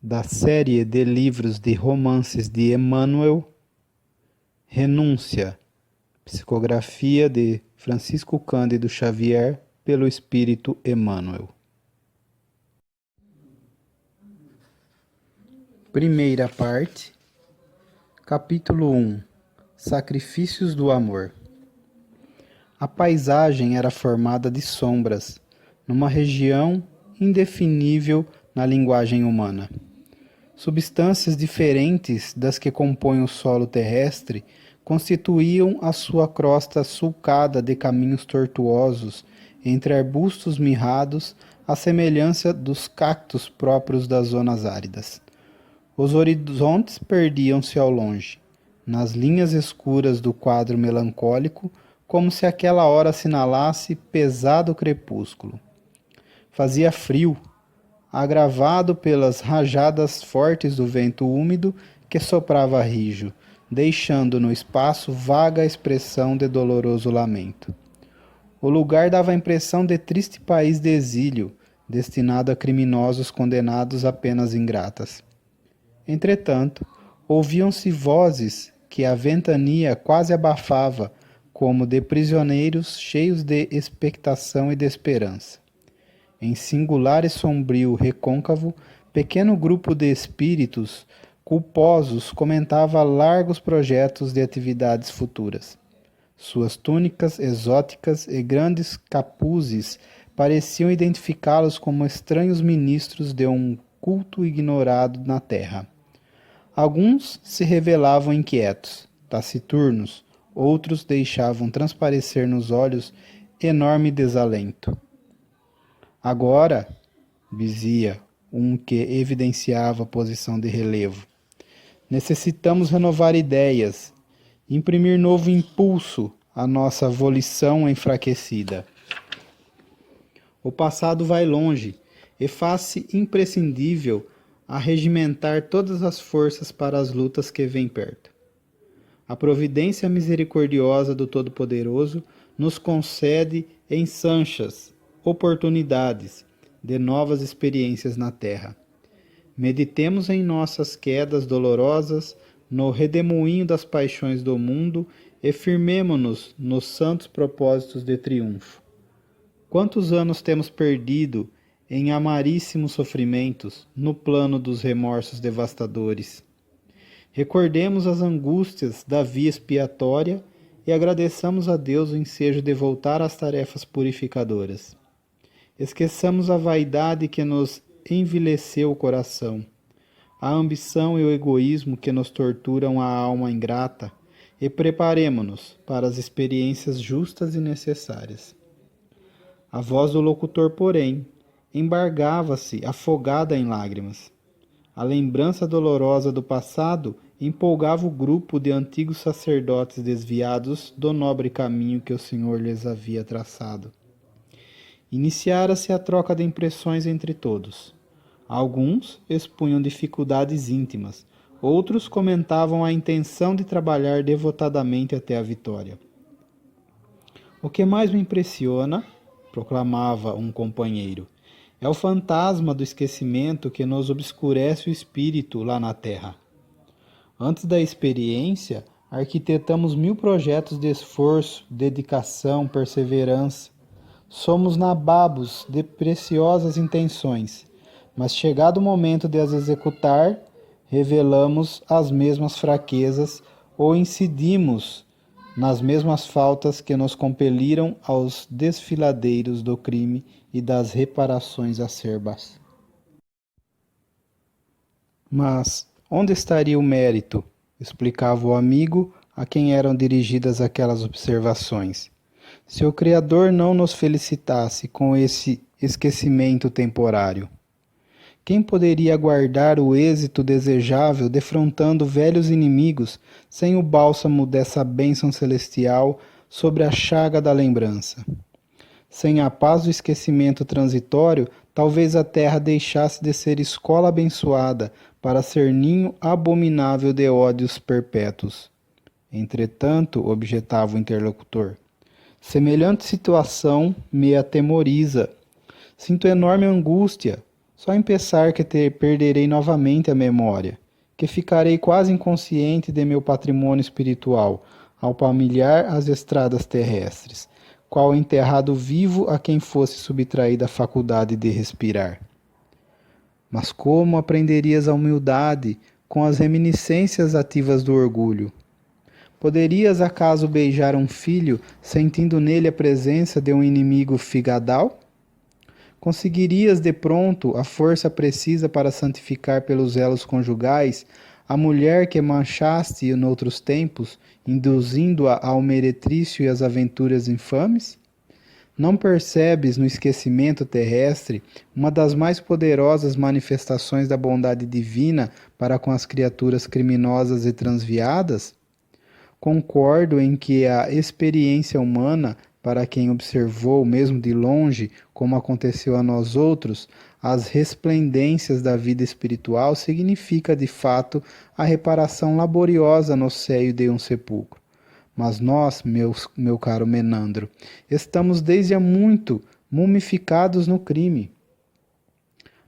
da série de livros de romances de Emmanuel, Renúncia, psicografia de Francisco Cândido Xavier, pelo Espírito Emmanuel. Primeira parte, capítulo 1. Sacrifícios do amor. A paisagem era formada de sombras, numa região indefinível na linguagem humana. Substâncias diferentes das que compõem o solo terrestre constituíam a sua crosta sulcada de caminhos tortuosos entre arbustos mirrados, à semelhança dos cactos próprios das zonas áridas. Os horizontes perdiam-se ao longe, nas linhas escuras do quadro melancólico, como se aquela hora assinalasse pesado crepúsculo. Fazia frio, agravado pelas rajadas fortes do vento úmido que soprava rijo, deixando no espaço vaga expressão de doloroso lamento. O lugar dava a impressão de triste país de exílio, destinado a criminosos condenados a penas ingratas. Entretanto, ouviam-se vozes que a ventania quase abafava, como de prisioneiros cheios de expectação e de esperança. Em singular e sombrio recôncavo, pequeno grupo de espíritos culposos comentava largos projetos de atividades futuras. Suas túnicas exóticas e grandes capuzes pareciam identificá-los como estranhos ministros de um culto ignorado na terra. Alguns se revelavam inquietos, taciturnos, outros deixavam transparecer nos olhos enorme desalento. Agora, dizia um que evidenciava a posição de relevo, necessitamos renovar ideias, imprimir novo impulso à nossa volição enfraquecida. O passado vai longe e faz-se imprescindível arregimentar todas as forças para as lutas que vêm perto. A providência misericordiosa do Todo-Poderoso nos concede ensanchas oportunidades de novas experiências na terra. Meditemos em nossas quedas dolorosas, no redemoinho das paixões do mundo e firmemo-nos nos santos propósitos de triunfo. Quantos anos temos perdido em amaríssimos sofrimentos, no plano dos remorsos devastadores? Recordemos as angústias da via expiatória e agradeçamos a Deus o ensejo de voltar às tarefas purificadoras. Esqueçamos a vaidade que nos envileceu o coração, a ambição e o egoísmo que nos torturam a alma ingrata, e preparemo-nos para as experiências justas e necessárias. A voz do locutor, porém, embargava-se afogada em lágrimas. A lembrança dolorosa do passado empolgava o grupo de antigos sacerdotes desviados do nobre caminho que o Senhor lhes havia traçado. Iniciara-se a troca de impressões entre todos. Alguns expunham dificuldades íntimas, outros comentavam a intenção de trabalhar devotadamente até a vitória. O que mais me impressiona, proclamava um companheiro, é o fantasma do esquecimento que nos obscurece o espírito lá na terra. Antes da experiência, arquitetamos 1000 projetos de esforço, dedicação, perseverança. Somos nababos de preciosas intenções, mas chegado o momento de as executar, revelamos as mesmas fraquezas ou incidimos nas mesmas faltas que nos compeliram aos desfiladeiros do crime e das reparações acerbas. Mas onde estaria o mérito? Explicava o amigo a quem eram dirigidas aquelas observações. Se o Criador não nos felicitasse com esse esquecimento temporário, quem poderia aguardar o êxito desejável defrontando velhos inimigos sem o bálsamo dessa bênção celestial sobre a chaga da lembrança? Sem a paz do esquecimento transitório, talvez a terra deixasse de ser escola abençoada para ser ninho abominável de ódios perpétuos. Entretanto, objetava o interlocutor, semelhante situação me atemoriza. Sinto enorme angústia, Só em pensar que perderei novamente a memória, que ficarei quase inconsciente de meu patrimônio espiritual, ao palmilhar as estradas terrestres, qual enterrado vivo a quem fosse subtraída a faculdade de respirar. Mas como aprenderias a humildade com as reminiscências ativas do orgulho? Poderias acaso beijar um filho, sentindo nele a presença de um inimigo figadal? Conseguirias de pronto a força precisa para santificar pelos elos conjugais a mulher que manchaste noutros tempos, induzindo-a ao meretrício e às aventuras infames? Não percebes no esquecimento terrestre uma das mais poderosas manifestações da bondade divina para com as criaturas criminosas e transviadas? Concordo em que a experiência humana, para quem observou, mesmo de longe, como aconteceu a nós outros, as resplendências da vida espiritual, significa de fato a reparação laboriosa no seio de um sepulcro. Mas nós, meu caro Menandro, estamos desde há muito mumificados no crime.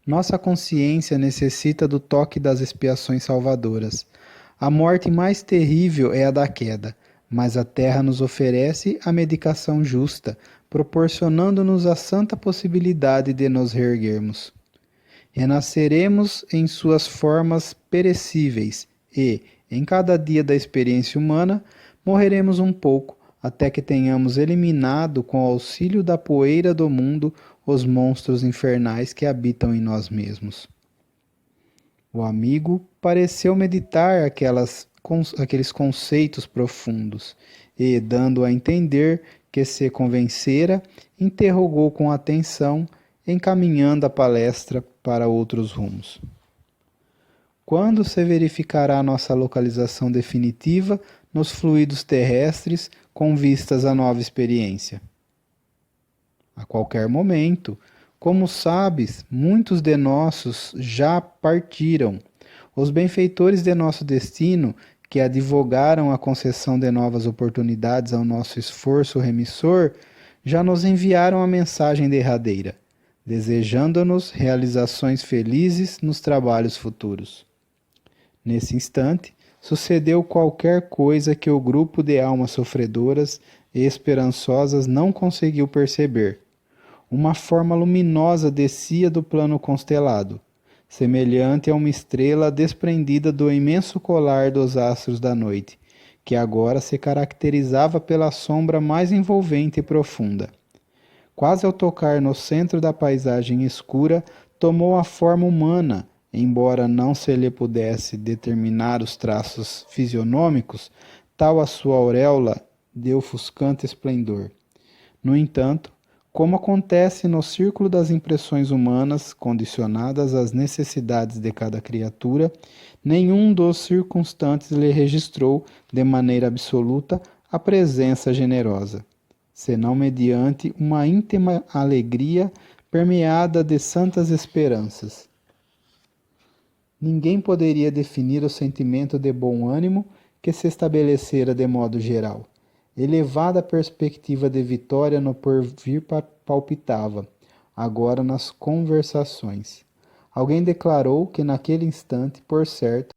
Nossa consciência necessita do toque das expiações salvadoras. A morte mais terrível é a da queda, mas a terra nos oferece a medicação justa, proporcionando-nos a santa possibilidade de nos reerguermos. Renasceremos em suas formas perecíveis e, em cada dia da experiência humana, morreremos um pouco, até que tenhamos eliminado, com o auxílio da poeira do mundo, os monstros infernais que habitam em nós mesmos. O amigo pareceu meditar aqueles conceitos profundos e, dando a entender que se convencera, interrogou com atenção, encaminhando a palestra para outros rumos. Quando se verificará nossa localização definitiva nos fluidos terrestres com vistas à nova experiência? A qualquer momento. Como sabes, muitos de nossos já partiram. Os benfeitores de nosso destino, que advogaram a concessão de novas oportunidades ao nosso esforço remissor, já nos enviaram a mensagem derradeira, desejando-nos realizações felizes nos trabalhos futuros. Nesse instante, sucedeu qualquer coisa que o grupo de almas sofredoras e esperançosas não conseguiu perceber. Uma forma luminosa descia do plano constelado, semelhante a uma estrela desprendida do imenso colar dos astros da noite, que agora se caracterizava pela sombra mais envolvente e profunda. Quase ao tocar no centro da paisagem escura, tomou a forma humana, embora não se lhe pudesse determinar os traços fisionômicos, tal a sua auréola de ofuscante esplendor. No entanto, como acontece no círculo das impressões humanas, condicionadas às necessidades de cada criatura, nenhum dos circunstantes lhe registrou, de maneira absoluta, a presença generosa, senão mediante uma íntima alegria permeada de santas esperanças. Ninguém poderia definir o sentimento de bom ânimo que se estabelecera de modo geral. Elevada perspectiva de vitória no porvir palpitava, agora nas conversações. Alguém declarou que naquele instante, por certo,